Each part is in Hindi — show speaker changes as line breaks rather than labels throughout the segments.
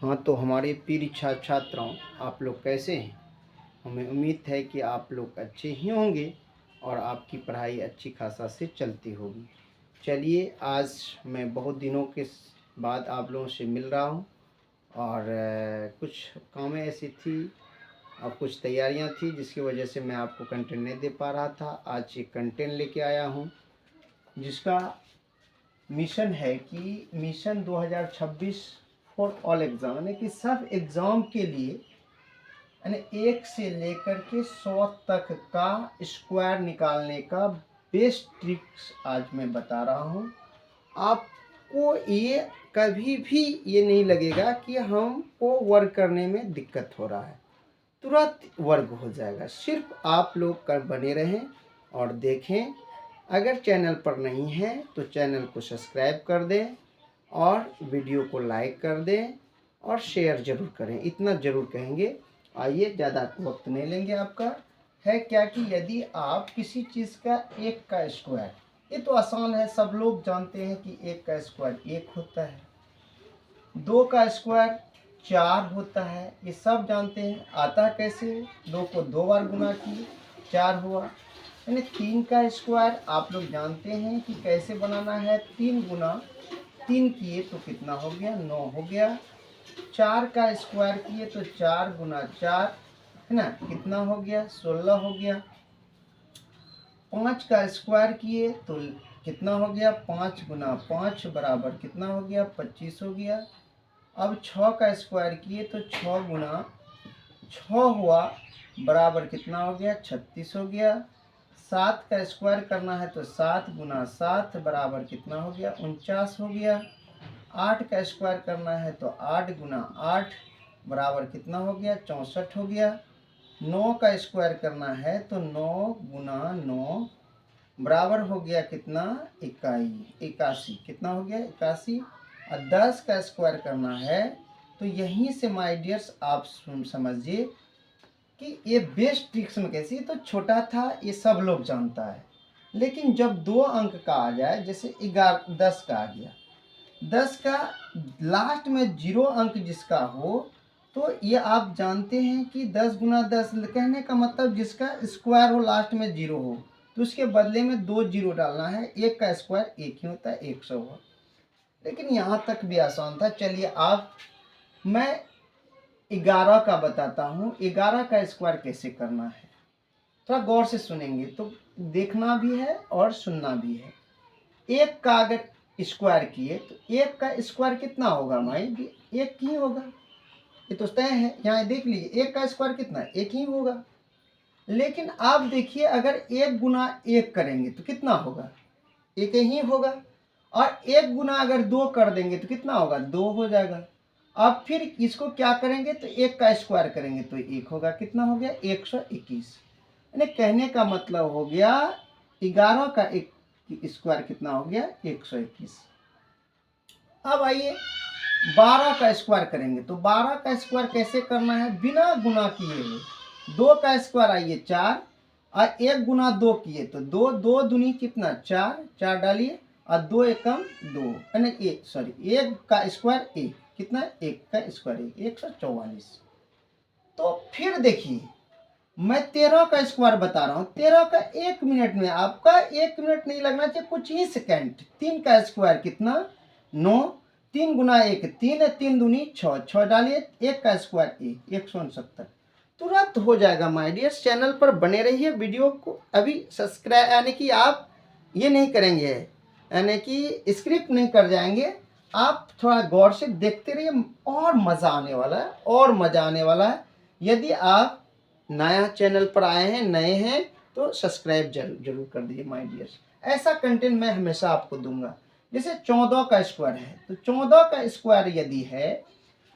हाँ, तो हमारे प्रिय छात्राओं, आप लोग कैसे हैं? हमें उम्मीद है कि आप लोग अच्छे ही होंगे और आपकी पढ़ाई अच्छी खासा से चलती होगी। चलिए, आज मैं बहुत दिनों के बाद आप लोगों से मिल रहा हूँ और कुछ कामें ऐसी थी और कुछ तैयारियाँ थी जिसकी वजह से मैं आपको कंटेंट नहीं दे पा रहा था। आज एक कंटेंट लेके आया हूँ जिसका मिशन है कि मिशन 2026 फॉर ऑल एग्ज़ाम, यानी कि सब एग्ज़ाम के लिए, यानी 1 से लेकर के 100 तक का स्क्वायर निकालने का बेस्ट ट्रिक्स आज मैं बता रहा हूँ। आपको ये कभी भी ये नहीं लगेगा कि हमको वर्क करने में दिक्कत हो रहा है, तुरंत वर्क हो जाएगा। सिर्फ आप लोग कर बने रहें और देखें। अगर चैनल पर नहीं है तो चैनल को सब्सक्राइब कर दें और वीडियो को लाइक कर दें और शेयर ज़रूर करें, इतना ज़रूर कहेंगे। आइए, ज़्यादा वक्त नहीं लेंगे आपका। है क्या कि यदि आप किसी चीज़ का 1 का स्क्वायर, ये तो आसान है, सब लोग जानते हैं कि 1 का स्क्वायर 1 होता है, 2 का स्क्वायर 4 होता है, ये सब जानते हैं। आता है कैसे? 2 को 2 बार गुना किए 4 हुआ। यानी 3 का स्क्वायर आप लोग जानते हैं कि कैसे बनाना है। 3 गुना 3 किए तो कितना हो गया? 9 हो गया। 4 का स्क्वायर किए तो 4 गुना 4 है ना, कितना हो गया? 16 हो गया। 5 का स्क्वायर किए तो कितना हो गया? 5 गुना 5 बराबर कितना हो गया? 25 हो गया। अब 6 का स्क्वायर किए तो 6 गुना 6 हुआ बराबर कितना हो गया? 36 हो गया। 7 का स्क्वायर करना है तो 7 गुना 7 बराबर कितना हो गया? 49 हो गया। 8 का स्क्वायर करना है तो 8 गुना 8 बराबर कितना हो गया? 64 हो गया। 9 का स्क्वायर करना है तो 9 गुना 9 बराबर हो गया कितना? 81। कितना हो गया? 81। और 10 का स्क्वायर करना है तो यहीं से माय डियर्स आप समझिए कि ये बेस्ट ट्रिक्स में कैसी, तो छोटा था ये सब लोग जानता है, लेकिन जब 2 अंक का आ जाए, जैसे 11 10 का आ गया, 10 का लास्ट में 0 अंक जिसका हो, तो ये आप जानते हैं कि 10 गुना 10 कहने का मतलब जिसका स्क्वायर हो लास्ट में 0 हो, तो उसके बदले में 2 0 डालना है। 1 का स्क्वायर 1 ही होता है, 100 हुआ। लेकिन यहाँ तक भी आसान था। चलिए आप, मैं 11 का बताता हूँ। 11 का स्क्वायर कैसे करना है, थोड़ा गौर से सुनेंगे तो देखना भी है और सुनना भी है। 1 का अगर स्क्वायर किए तो 1 का स्क्वायर कितना होगा भाई? 1 ही होगा, ये तो तय है। यहाँ देख लीजिए, 1 का स्क्वायर कितना है? 1 ही होगा। लेकिन आप देखिए, अगर 1 गुना 1 करेंगे तो कितना होगा? 1 ही होगा। और 1 गुना अगर 2 कर देंगे तो कितना होगा? 2 हो जाएगा। अब फिर इसको क्या करेंगे तो 1 का स्क्वायर करेंगे तो 1 होगा। कितना हो गया? 121। यानी कहने का मतलब हो गया 11 का एक स्क्वायर कितना हो गया? 121। अब आइए 12 का स्क्वायर करेंगे तो 12 का स्क्वायर कैसे करना है? बिना गुना किए हुए। 2 का स्क्वायर आइए 4 और 1 गुना 2 किए तो 2, 2 दूनी कितना? 4, 4 डालिए और 2 एकम 2, यानी 1 का स्क्वायर 1 कितना? 1 का स्क्वायर 144। तो फिर देखिए, मैं 13 का स्क्वायर बता रहा हूँ। 13 का 1 मिनट में, आपका 1 मिनट नहीं लगना चाहिए, कुछ ही सेकेंड। 3 का स्क्वायर कितना? 9। 3 गुना 1 3 है, 3 दूनी 6, 6 डालिए। 1 का स्क्वायर 1, 169। तुरंत हो जाएगा माय डियर्स। चैनल पर बने रहिए, वीडियो को अभी सब्सक्राइब, यानी कि आप ये नहीं करेंगे, यानी कि स्क्रिप्ट नहीं कर जाएंगे, आप थोड़ा गौर से देखते रहिए और मज़ा आने वाला है, और मज़ा आने वाला है। यदि आप नया चैनल पर आए हैं, नए हैं, तो सब्सक्राइब जरूर कर दीजिए माय डियर्स। ऐसा कंटेंट मैं हमेशा आपको दूंगा। जैसे 14 का स्क्वायर है तो 14 का स्क्वायर यदि है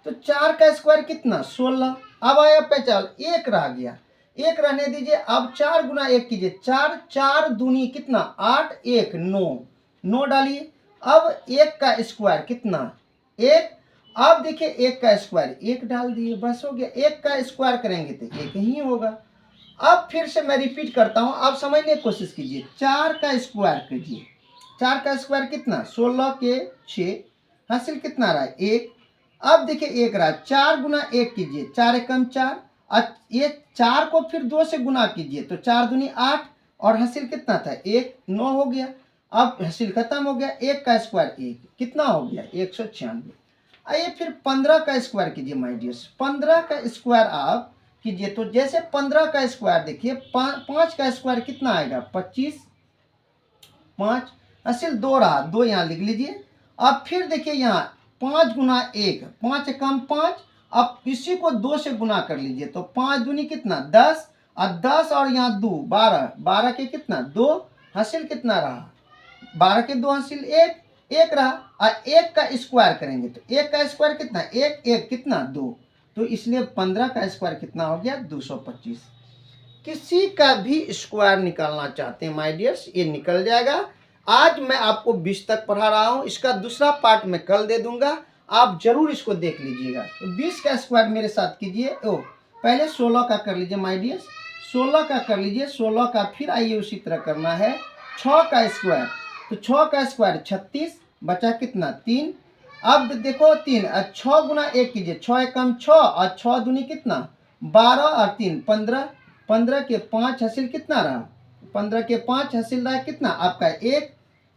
तो 4 का स्क्वायर कितना? 16। अब आया पहचान, 1 रह गया, 1 रहने दीजिए। अब 4 गुना 1 कीजिए, 4, 4 दूनी कितना? 8, 1 9, 9 डालिए। अब 1 का स्क्वायर कितना? 1। अब देखिए 1 का स्क्वायर 1 डाल दिए, बस हो गया। 1 का स्क्वायर करेंगे तो 1 ही होगा। अब फिर से मैं रिपीट करता हूं, आप समझने की कोशिश कीजिए। 4 का स्क्वायर कीजिए, 4 का स्क्वायर कितना? 16 के 6, हासिल कितना रहा? 1। अब देखिए एक रहा, 4 गुना 1 कीजिए, 4 एकम 4, और ये 4 को फिर 2 से गुना कीजिए तो 4 दूनी 8, और हासिल कितना था 1, 9 हो गया। अब हासिल खत्म हो गया, 1 का स्क्वायर 1 कितना हो गया 196। आइए फिर 15 का स्क्वायर कीजिए माय डियर्स, 15 का स्क्वायर आप कीजिए तो जैसे 15 का स्क्वायर देखिए 5 का स्क्वायर कितना आएगा 25, 5 हासिल 2 रहा, 2 यहाँ लिख लीजिए। अब फिर देखिए यहाँ 5 गुना 1, 5 एकम 5, अब इसी को 2 से गुना कर लीजिए तो 5 दूनी कितना 10, और 10 और यहाँ 2 12, 12 के कितना 2, हासिल कितना रहा 12 के 2 हासिल 1, 1 रहा, और 1 का स्क्वायर करेंगे तो 1 का स्क्वायर कितना 1, 1 कितना 2, तो इसलिए 15 का स्क्वायर कितना हो गया 225। किसी का भी स्क्वायर निकालना चाहते हैं माय डियर्स, ये निकल जाएगा। आज मैं आपको 20 तक पढ़ा रहा हूँ, इसका दूसरा पार्ट मैं कल दे दूंगा, आप जरूर इसको देख लीजिएगा। तो 20 का स्क्वायर मेरे साथ कीजिए। पहले 16 का कर लीजिए माय डियर्स, 16 का कर लीजिए, 16 का फिर आइए उसी तरह करना है। 6 का स्क्वायर, तो 6 का स्क्वायर 36, बचा कितना 3। अब देखो 3, 6 गुना 1 कीजिए, 6 एकम 6, और 6 दूनी कितना 12, और 3 15, 15 के 5 हासिल कितना रहा 15 के 5 हासिल रहा कितना आपका 1,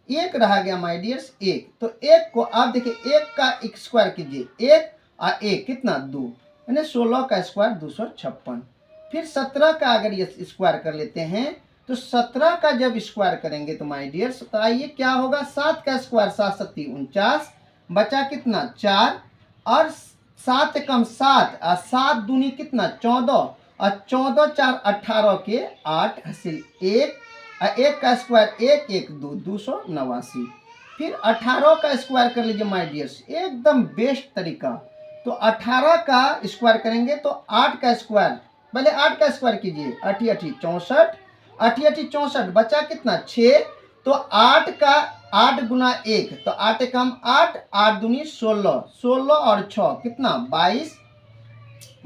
1 रहा गया माय डियर्स 1। तो 1 को आप देखिए 1 का स्क्वायर कीजिए 1, और 1 कितना 2, यानी 16 का स्क्वायर 256। फिर 17 का अगर ये स्क्वायर कर लेते हैं तो 17 का जब स्क्वायर करेंगे तो माय डियर्स तो आइए क्या होगा, 7 का स्क्वायर 7 7 49, बचा कितना 4, और 7 एकम 7, और 7 दूनी कितना 14, और 14 4 18 के 8 हासिल 1, और 1 का स्क्वायर 1 1 2 289। फिर 18 का स्क्वायर कर लीजिए माय डियर्स, एकदम बेस्ट तरीका। तो 18 का स्क्वायर करेंगे तो 8 का स्क्वायर, पहले 8 का स्क्वायर कीजिए 8 8 64, 8 8 64, बचा कितना 6, तो 8 का 8 गुना 1 तो 8 एकम 8, 8 दूनी 16, 16 और 6 कितना 22,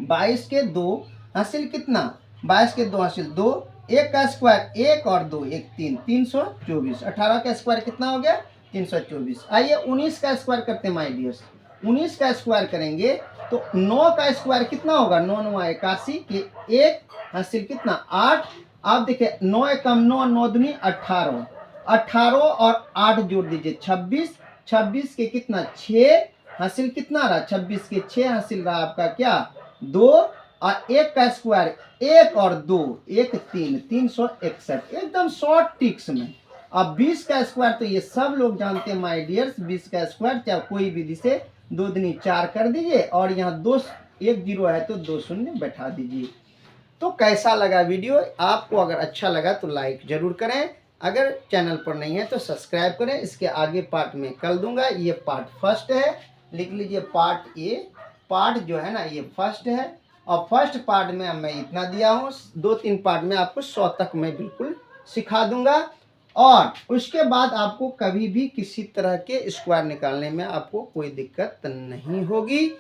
22 के 2 हासिल कितना 22 के 2 हासिल 2, 1 का स्क्वायर 1 और 2 1 3, 324। 18 का स्क्वायर कितना हो गया 324। आइए 19 का स्क्वायर करते हैं माय डियर्स, 19 का स्क्वायर करेंगे तो 9 का स्क्वायर कितना होगा 9 9 81 के 1 हासिल कितना 8। आप देखिए 9 एकम 9, 9 दूनी 18, 18 और 8 जोड़ दीजिए 26, 26 के कितना 6 हासिल कितना रहा 26 के 6 हासिल रहा आपका क्या 2, और 1 का स्क्वायर 1 और 2 1 3, 361, एकदम शॉर्ट टिक्स में। अब 20 का स्क्वायर तो ये सब लोग जानते हैं माय डियर्स, 20 का स्क्वायर चाहे कोई विधि से 2 दूनी 4 कर दीजिए, और यहाँ 2 1 0 है तो 2 शून्य बैठा दीजिए। तो कैसा लगा वीडियो, आपको अगर अच्छा लगा तो लाइक जरूर करें, अगर चैनल पर नहीं है तो सब्सक्राइब करें। इसके आगे पार्ट में कल दूंगा, ये पार्ट फर्स्ट है, लिख लीजिए पार्ट ए, पार्ट जो है ना ये फर्स्ट है, और फर्स्ट पार्ट में मैं इतना दिया हूँ, 2-3 पार्ट में आपको 100 तक मैं बिल्कुल सिखा दूंगा, और उसके बाद आपको कभी भी किसी तरह के स्क्वायर निकालने में आपको कोई दिक्कत नहीं होगी।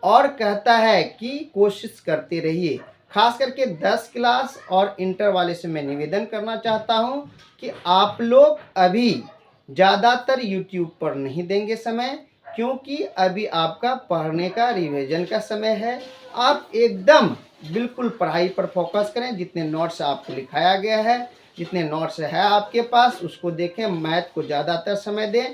और कहता है कि कोशिश करते रहिए, खास करके 10 क्लास और इंटर वाले से मैं निवेदन करना चाहता हूं कि आप लोग अभी ज़्यादातर यूट्यूब पर नहीं देंगे समय, क्योंकि अभी आपका पढ़ने का रिवीजन का समय है। आप एकदम बिल्कुल पढ़ाई पर फोकस करें, जितने नोट्स आपको लिखाया गया है, जितने नोट्स है आपके पास उसको देखें, मैथ को ज़्यादातर समय दें,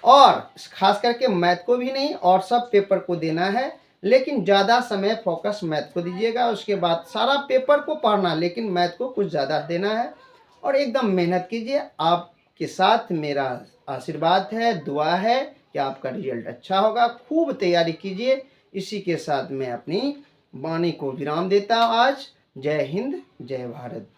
और खास करके मैथ को भी नहीं और सब पेपर को देना है, लेकिन ज़्यादा समय फोकस मैथ को दीजिएगा। उसके बाद सारा पेपर को पढ़ना, लेकिन मैथ को कुछ ज़्यादा देना है, और एकदम मेहनत कीजिए। आपके साथ मेरा आशीर्वाद है, दुआ है कि आपका रिजल्ट अच्छा होगा। खूब तैयारी कीजिए। इसी के साथ मैं अपनी वाणी को विराम देता हूँ आज। जय हिंद, जय भारत।